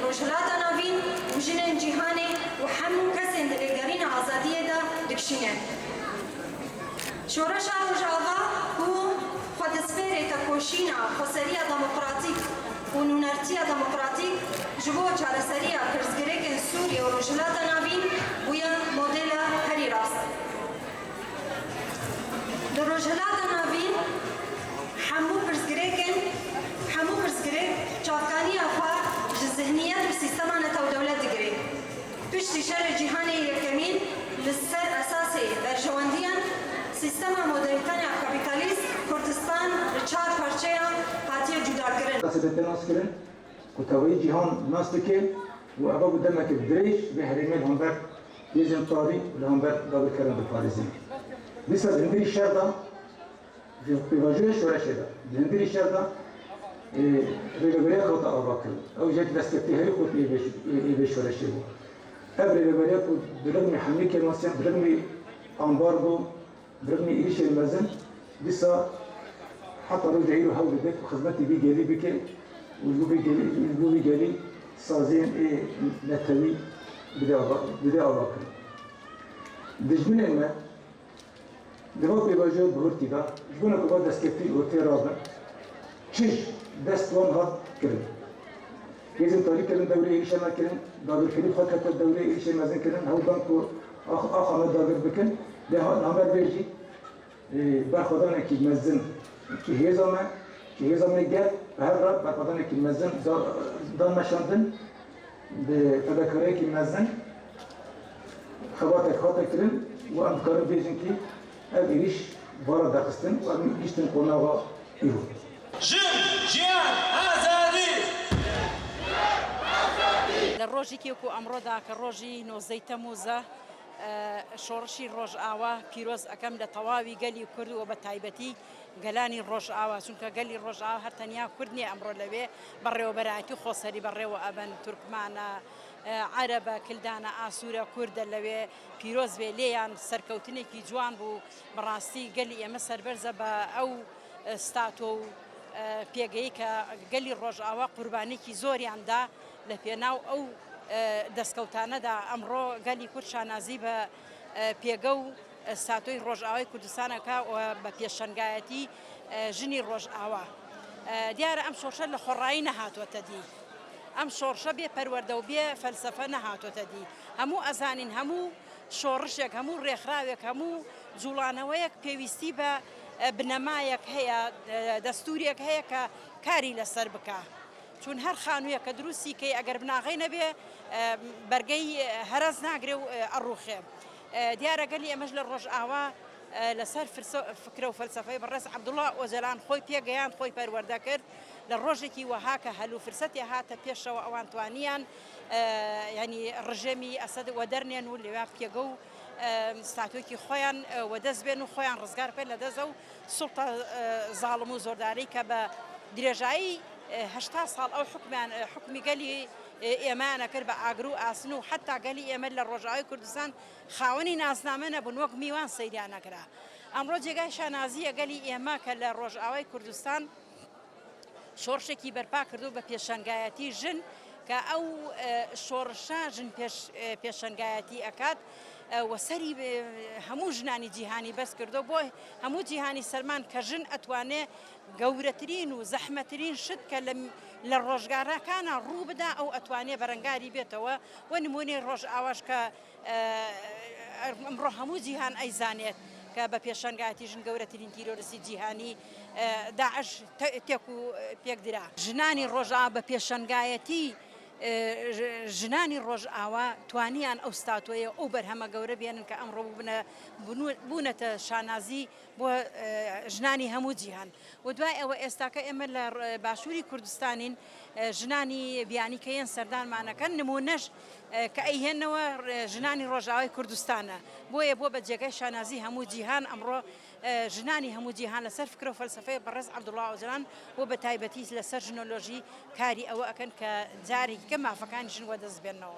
روجهلاتا نافين وجنن جهاني وحمو كسن دقرين آزادية دا دكشينن شورش روجاوا هو خود سفيري تكوشينا خسرية ديمقراطيك ونونرتية ديمقراطيك جبو چارەسەریە پرسگرێکن سووریە و ڕۆژهەڵاتە ناوین بووە مۆدێلە هەری ڕاست. لە ڕۆژهەڵاتە ناوین هەموو پرسگرێک چاوکانیە خوا ji zihniyet û sîstema netewdewlet digire. Piştî şerê cîhanê yekemîn li ser esasê berjewendiyan sîstema modernîtena kapîtalîst Kurdistan li çar parçeyan hatiye cûdarkirin. Naskirin ku tevayî cîhan nas dike û eva bu demek dirêj ve herêmê li hember hêzên tarî li hember dawîkirin diparêzin. Dîsa di hindirî şer da pêvajoyê şoreşê de di hindirî şer da rêveberiya xata ava kirin. Ew jek destkeftî herî xwe êvê şoreşê bû. Ev rêveberiya ku di rêvî hemlîkên masiyan di rêvî ambargo di rêvî êrişên mezin dîsa heta roj îro hewl dide ku xizmetê wî gelî bike û ji wî gelî saziyên netewî bide ava kirin. Dijminên me di va pêvajoya bihurtî da ji bo ku va destkeftî ortaya rabin çi dest wan hat kirin. Hêzên tarî kirin dewrê êrişa me kirin, dagirkerî xwe kete dewrê êrişên mezin kirin, hewldan ku axa me dagir bikin, lê hamer vê jî berxwedanekî mezin ki hêza me gel her ra berxwedanekî mezin dan meşandin bi fedakariyekî mezin xebatek hate kirin û em dikarin bêjin ki ev êriş bara daxistin û em gîştin qonava îro. Jin jiyan azadî! لە ڕۆژێکی وەکو ئەمڕۆدا کە ڕۆژی 19 تەمووزە شۆڕشی ڕۆژئاوا پیرۆز ئەەکەم لە تەواوی گەلی کورد و بە تایبەتی گەلانی ڕۆژئاوا چونکە گەلی ڕۆژئاوا هەر تەنیا کورد نییە ئەمڕۆ لەوێ بەڕێوەبەرایەتی خۆسەری بەڕێوە ئەبەن تورکمانە عەرەبە کلدانە ئاسوورە کووردە لەوێ پیرۆز بێ لێیان سەرکەوتنێکی جوان بوو بەڕاستی گەلی ئێمە سەربەرزە بە ئەو ستاتۆ و پێگەی کە گەلی ڕۆژئاوا قوربانێکی زۆریاندا لە پێناو ئەو دەستکەوتانەدا ئەمڕۆ گەلی کورد شانازی بە پێگە و ساتۆی ڕۆژئاوای کوردستانەکە بە پێشەنگایەتی ژنی ڕۆژئاوا. دیارە ئەم شۆرشە لە خۆڕایی نەهاتوۆتە دی. ئەم شۆرشە بێ پەروەردە و بێ فەلسەفە نەهاتوۆتە دی. هەموو ئەزانین هەموو شۆڕشێک هەموو ڕێکخراوێک هەموو جوڵانەوەیەک پێویستی بە بنەمایەک هەیە دەستورێک هەیە کە کاری لەسەر بکە. چون هەر خانوویە کە دروستی کەی ئەگەر بناغی نەبێ بەرگەی هەرز ناگرێ و ئەڕوخێ. دیارە گەلی ئەمەش لە ڕۆژئاوا لەسەر فکرە و فەلسەفەی بەڕێز عەبدوڵڵا ئۆجەلان خۆی پێگەیان خۆی پەروەردە کرد لە ڕۆژێکی وەها کە هەلو فرسەتی هاتە پێشەوە ئەوان توانیان ینی ڕژێمی ئەسەد وەدەرنێن و لێوا پێگە و ستاتۆکی خۆیان وەدەست بێن و خۆیان ڕزگار پێ لە دەست و سوڵتە زاڵم و زۆرداری کە بە درێژایی 80 ساڵ ئەو حکمی گەلی ئێمانە کرد بە ئاگر و ئاسن و حتا گەلی ئێمە لە ڕۆژئاوای کوردستان خاوەنی ناسنامە نەبوون وەک میوان سەیریان نەکرا. ئەمڕۆ جێگای شانازیە گەلی ئێمە کە لە ڕۆژئاوای کوردستان شۆڕشێکی بەرپا کردو بە پێشەنگایەتی ژن کە ئەو شۆڕشە ژن پێشەنگایەتی ئەکات وەسەری هەموو ژنانی جیهانی بەس کردو بۆ هەموو جیهانی سەرمان کە ژن ئەتوانێ گەورەترین و زەحمەترین شت کە لە ڕۆژگارەکانە ڕوو بدا ئەو ئەتوانێ بەرەنگاری بێتەوە و نمونەی ڕۆژئاواش کە ئەمڕۆ هەموو جیهان ئەیزانێت کە بە پێشەنگایەتی ژن گەورەترین تیرۆریستی جیهانی داعش تێک و پێکدرا. ژنانی ڕۆژئاوا بە پێشەنگایەتی ژنانی ڕۆژئاوا توانیان ئەو ستاتۆیە ئەو بەرهەمە گەورە بێنن کە ئەمڕۆ بوونەتە شانازی بۆ ژنانی هەموو جیهان. و دوای ئەوە ئێستاکە ئێمە لە باشووری کوردستانین ژنانی بیانیکەیەن سەردانمانەکەن نمونەش کە ئەیهێنەوە ژنانی ڕۆژئاوای کوردستانە بۆیە بۆ بە جێگای شانازی هەموو جیهان ئەمڕۆ ژنانی هەموو جیهان لەسەر فکرە و فەلسەفەی بەڕێز عەبدوڵڵا ئۆجەلان بۆ بە تایبەتی لەسەر ژنۆلۆژی کاری ئەوە ئەکەن کە جارێکی کە مافەکانی ژن وەدەست بێنەوە.